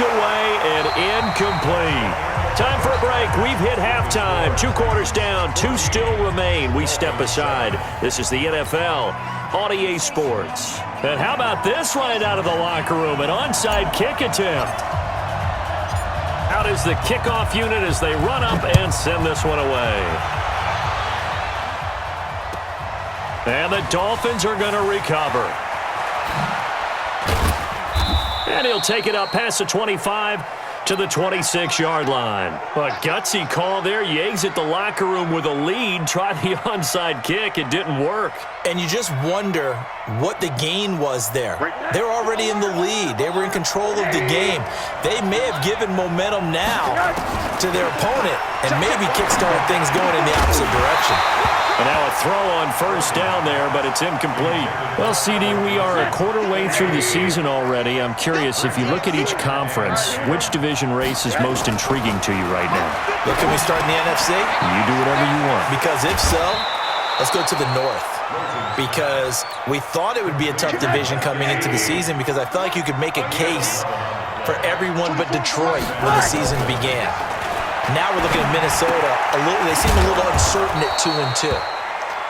Knocked away and incomplete. Time for a break. We've hit halftime. 2 quarters down. 2 still remain. We step aside. This is the NFL on EA Sports. And how about this right out of the locker room? An onside kick attempt. Out is the kickoff unit as they run up and send this one away. And the Dolphins are going to recover. And he'll take it up past the 25 to the 26-yard line. A gutsy call there. You exit the locker room with a lead. Tried the onside kick. It didn't work. And you just wonder what the gain was there. They were already in the lead. They were in control of the game. They may have given momentum now to their opponent and maybe kickstarted things going in the opposite direction. And now a throw on first down there, but it's incomplete. Well, CD, we are a quarter way through the season already. I'm curious, if you look at each conference, which division race is most intriguing to you right now? Well, can we start in the NFC? You do whatever you want. Because if so, let's go to the North. Because we thought it would be a tough division coming into the season because I felt like you could make a case for everyone but Detroit when the season began. Now we're looking at Minnesota. They seem a little uncertain at 2-2.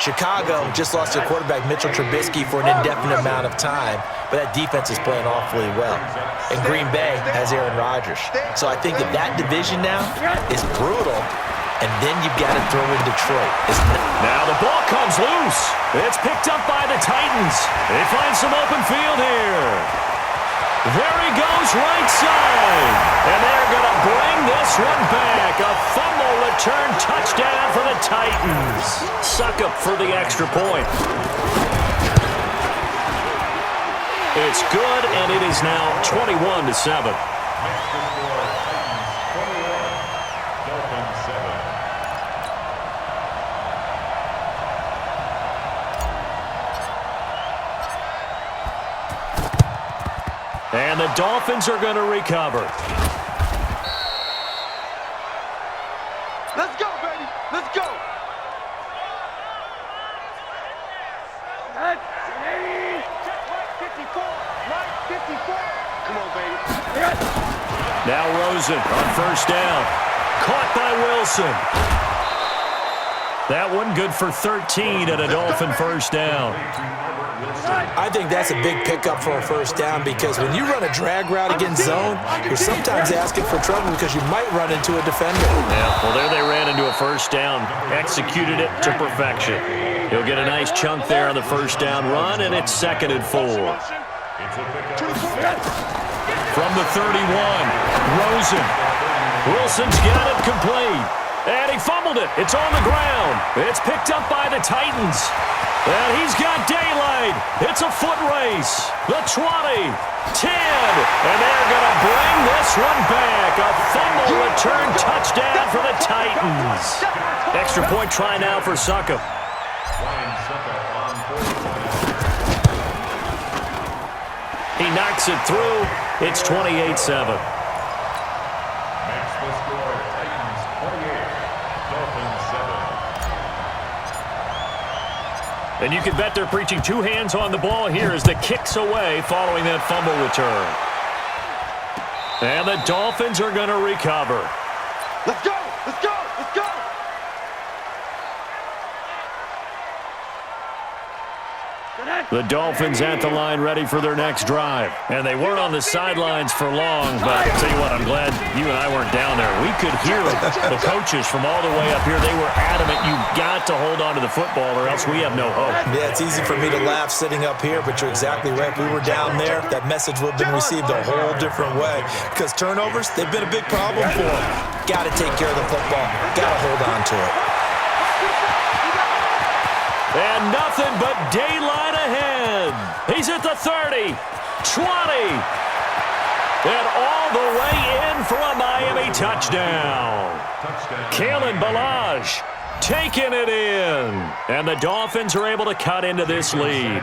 Chicago just lost their quarterback, Mitchell Trubisky, for an indefinite amount of time, but that defense is playing awfully well. And Green Bay has Aaron Rodgers. So I think that division now is brutal, and then you've got to throw in Detroit. Now the ball comes loose. It's picked up by the Titans. They find some open field here. There he goes, right side. And they're going to bring this one back. A fumble return touchdown for the Titans. Suck up for the extra point. It's good, and it is now 21-7. And the Dolphins are going to recover. Let's go, baby. Let's go. That's 54. Right 54. Come on, baby. Now Rosen on first down. Caught by Wilson. That one good for 13 and a Dolphin first down. I think that's a big pickup for a first down because when you run a drag route against zone, you're sometimes asking for trouble because you might run into a defender. Yeah, well, there they ran into a first down, executed it to perfection. He'll get a nice chunk there on the first down run, and it's 2nd and 4. From the 31, Rosen. Wilson's got it complete. And he fumbled it. It's on the ground. It's picked up by the Titans. And he's got daylight. It's a foot race. The 20, 10. And they're going to bring this one back. A fumble return touchdown for the Titans. Extra point try now for Suckup. He knocks it through. It's 28-7. And you can bet they're preaching 2 hands on the ball here as the kick's away following that fumble return. And the Dolphins are going to recover. Let's go! Let's go! Let's go! The Dolphins at the line ready for their next drive. And they weren't on the sidelines for long, but I'll tell you what, I'm glad you and I weren't down there. We could hear the coaches from all the way up here. They were adamant, you've got to hold on to the football or else we have no hope. Yeah, it's easy for me to laugh sitting up here, but you're exactly right. If we were down there, that message would have been received a whole different way. Because turnovers, they've been a big problem for them. Got to take care of the football. Got to hold on to it. And nothing but daylight ahead. He's at the 30, 20, and all the way in for a Miami touchdown. Kalen Ballage taking it in. And the Dolphins are able to cut into this lead.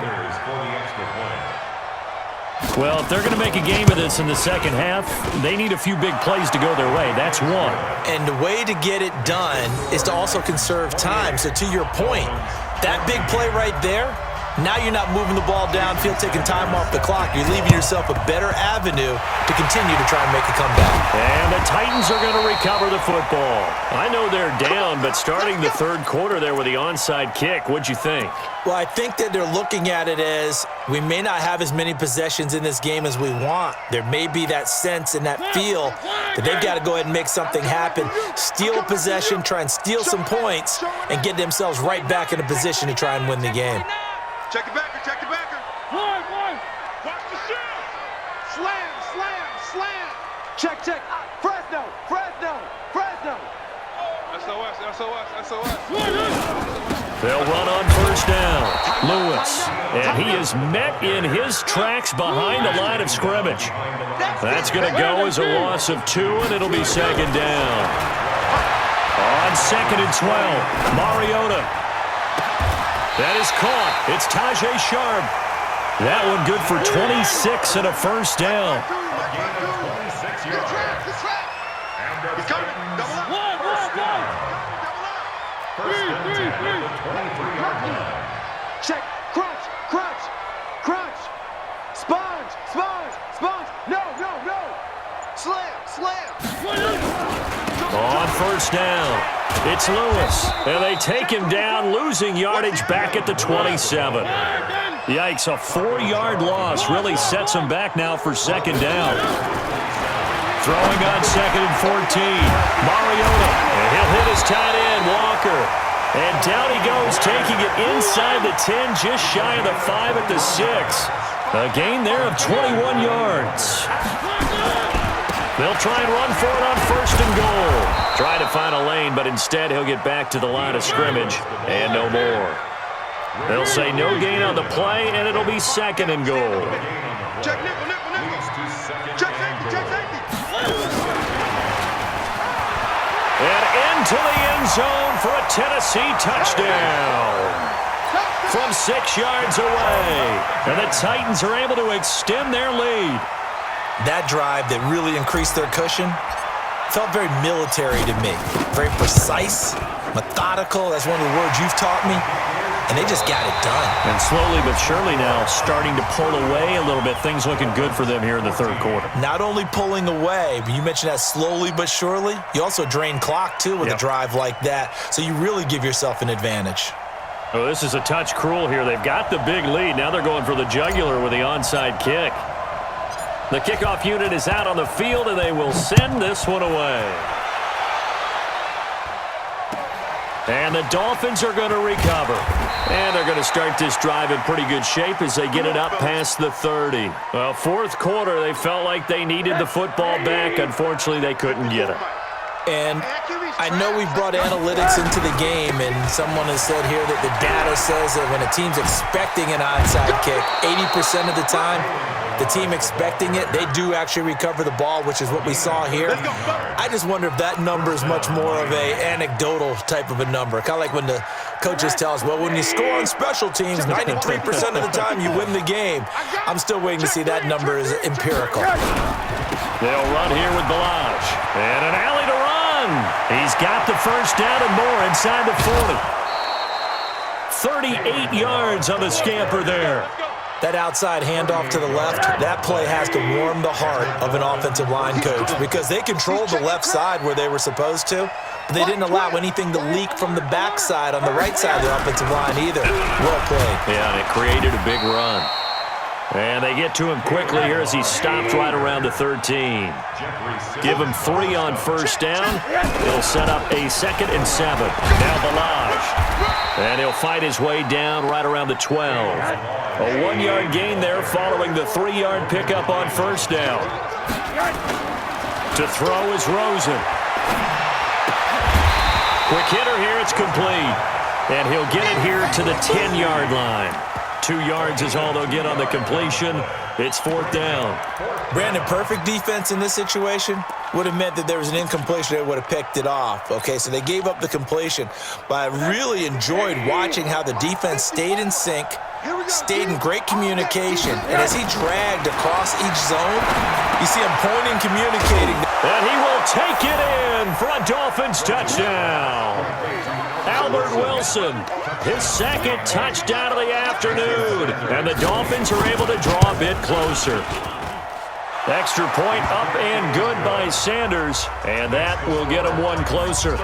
Well, if they're going to make a game of this in the second half, they need a few big plays to go their way. That's one. And the way to get it done is to also conserve time. So to your point, that big play right there, Now you're not moving the ball downfield, taking time off the clock. You're leaving yourself a better avenue to continue to try and make a comeback. And the Titans are going to recover the football. I know they're down, but starting the third quarter there with the onside kick, what'd you think? Well, I think that they're looking at it as we may not have as many possessions in this game as we want. There may be that sense and that feel that they've got to go ahead and make something happen, steal a possession, try and steal some points, and get themselves right back in a position to try and win the game. Check the backer, check the backer. One. Watch the shot. Slam. Check. Fresno. SOS. They'll run on first down. Lewis. And he is met in his tracks behind the line of scrimmage. That's going to go as a loss of 2, and it'll be second down. On 2nd and 12, Mariota. That is caught. It's Tajay Sharp. That one good for 26 and a first down. Check. Crunch. Sponge. No. Slam. On first down, it's Lewis. And they take him down, losing yardage back at the 27. Yikes, a 4-yard loss really sets him back now for second down. Throwing on 2nd and 14, Mariota. And he'll hit his tight end, Walker. And down he goes, taking it inside the 10, just shy of the 5 at the 6. A gain there of 21 yards. They'll try and run for it on 1st and goal. Trying to find a lane, but instead he'll get back to the line of scrimmage and no more. They'll say no gain on the play, and it'll be 2nd and goal. Check nickel. Check safety. And into the end zone for a Tennessee touchdown. From 6 yards away. And the Titans are able to extend their lead. That drive that really increased their cushion felt very military to me. Very precise, methodical. That's one of the words you've taught me. And they just got it done. And slowly but surely now starting to pull away a little bit. Things looking good for them here in the third quarter. Not only pulling away, but you mentioned that slowly but surely. You also drain clock, too, with a drive like that. So you really give yourself an advantage. Oh, this is a touch cruel here. They've got the big lead. Now they're going for the jugular with the onside kick. The kickoff unit is out on the field, and they will send this one away. And the Dolphins are going to recover. And they're going to start this drive in pretty good shape as they get it up past the 30. Well, fourth quarter, they felt like they needed the football back. Unfortunately, they couldn't get it. And I know we've brought analytics into the game, and someone has said here that the data says that when a team's expecting an onside kick, 80% of the time, the team expecting it, they do actually recover the ball, which is what we saw here. I just wonder if that number is much more of a anecdotal type of a number. Kind of like when the coaches tell us, well, when you score on special teams, 93% of the time you win the game. I'm still waiting to see that number is empirical. They'll run here with Balaj. And an alley to run. He's got the first down and more inside the 40. 38 yards on the scamper there. That outside handoff to the left, that play has to warm the heart of an offensive line coach because they controlled the left side where they were supposed to, but they didn't allow anything to leak from the backside on the right side of the offensive line either. Well played. Yeah, and it created a big run. And they get to him quickly here as he stops right around the 13. Give him 3 on first down. He'll set up a 2nd and 7. Now Balaj. And he'll fight his way down right around the 12. A 1-yard gain there following the 3-yard pickup on first down. To throw is Rosen. Quick hitter here, it's complete. And he'll get it here to the 10-yard line. 2 yards is all they'll get on the completion. It's 4th down. Brandon, perfect defense in this situation would have meant that there was an incompletion. They would have picked it off. Okay, so they gave up the completion. But I really enjoyed watching how the defense stayed in sync, stayed in great communication. And as he dragged across each zone, you see him pointing, communicating. And he will take it in for a Dolphins touchdown. Albert Wilson, his second touchdown of the afternoon. And the Dolphins are able to draw a bit closer. Extra point up and good by Sanders, and that will get them one closer.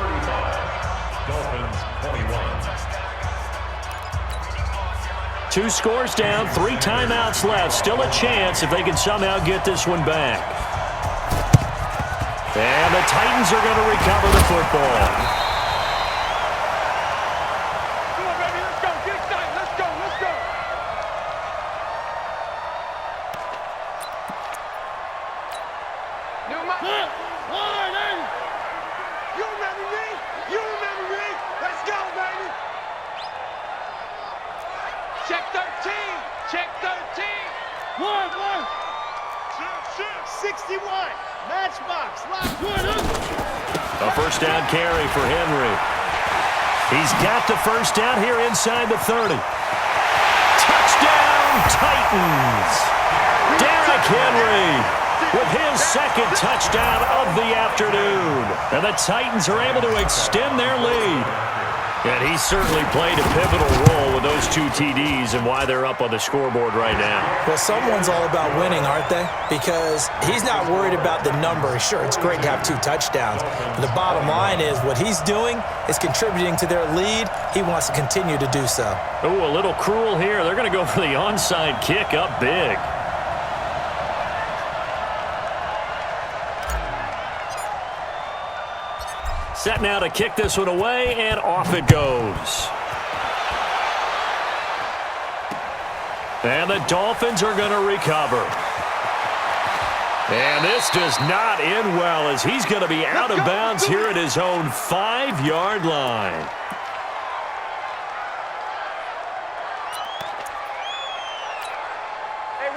Two scores down, 3 timeouts left. Still a chance if they can somehow get this one back. And the Titans are going to recover the football. Come on, baby, let's go. Get excited. Let's go. Let's go. You remember me? You remember me? Let's go, baby. Check 13. Check 13. One. 61. Matchbox. A first down carry for Henry. He's got the first down here inside the 30. Touchdown, Titans. Derrick Henry with his second touchdown of the afternoon. And the Titans are able to extend their lead. And he certainly played a pivotal role with those 2 TDs and why they're up on the scoreboard right now. Well, someone's all about winning, aren't they? Because he's not worried about the number. Sure, it's great to have 2 touchdowns. But the bottom line is what he's doing is contributing to their lead. He wants to continue to do so. Oh, a little cruel here. They're going to go for the onside kick up big. Set now to kick this one away, and off it goes. And the Dolphins are going to recover. And this does not end well as he's going to be out of bounds here at his own 5-yard line.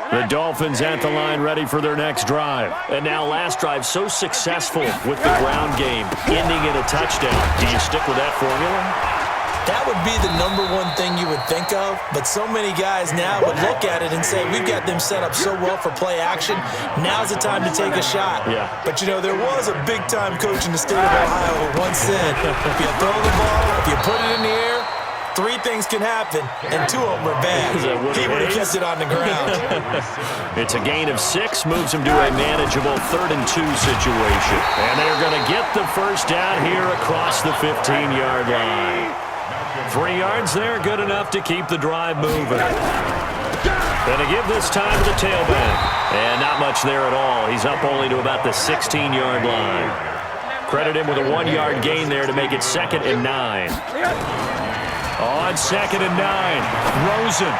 The Dolphins at the line ready for their next drive. And now last drive so successful with the ground game, ending in a touchdown. Do you stick with that formula? That would be the #1 thing you would think of, but so many guys now would look at it and say, we've got them set up so well for play action, now's the time to take a shot. Yeah. But, you know, there was a big-time coach in the state of Ohio who once said, if you throw the ball, if you put it in the air, 3 things can happen, and 2 of them are bad. He would have kept it on the ground. It's a gain of 6, moves him to a manageable 3rd and 2 situation. And they're going to get the first down here across the 15-yard line. 3 yards there, good enough to keep the drive moving. And to give this time to the tailback. And not much there at all. He's up only to about the 16-yard line. Credit him with a 1-yard gain there to make it 2nd and 9. On 2nd and 9, Rosen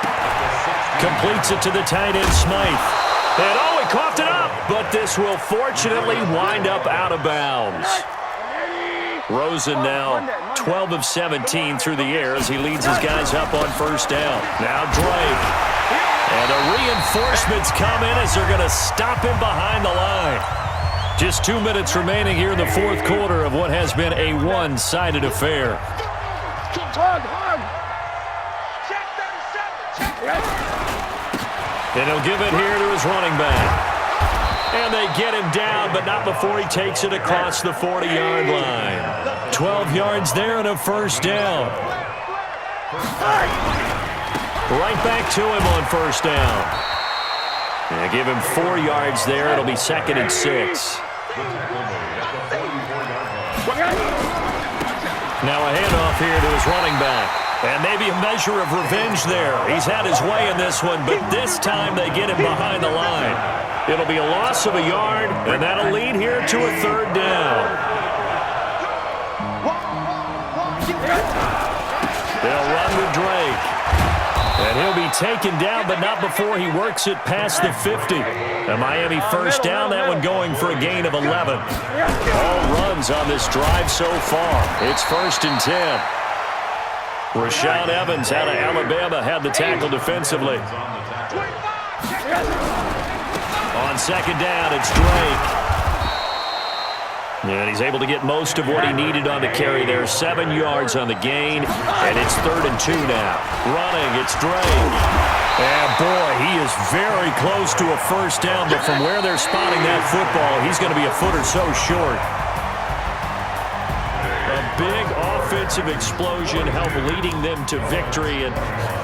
completes it to the tight end, Smythe. And oh, he coughed it up, but this will fortunately wind up out of bounds. Rosen now 12 of 17 through the air as he leads his guys up on first down. Now Drake. And the reinforcements come in as they're going to stop him behind the line. Just 2 minutes remaining here in the 4th quarter of what has been a one-sided affair. And he'll give it here to his running back. And they get him down, but not before he takes it across the 40-yard line. 12 yards there and a first down. Right back to him on first down. And give him 4 yards there. It'll be 2nd and 6. Now a handoff here to his running back. And maybe a measure of revenge there. He's had his way in this one, but this time they get him behind the line. It'll be a loss of a yard, and that'll lead here to a 3rd down. They'll run with Drake. And he'll be taken down, but not before he works it past the 50. A Miami first down, that one going for a gain of 11. All runs on this drive so far. It's 1st and 10. Rashaan Evans out of Alabama had the tackle defensively. On 2nd down, it's Drake. And he's able to get most of what he needed on the carry there. 7 yards on the gain, and it's 3rd and 2 now. Running, it's Drake. And boy, he is very close to a first down, but from where they're spotting that football, he's going to be a foot or so short. A big offense. offensive explosion help leading them to victory. And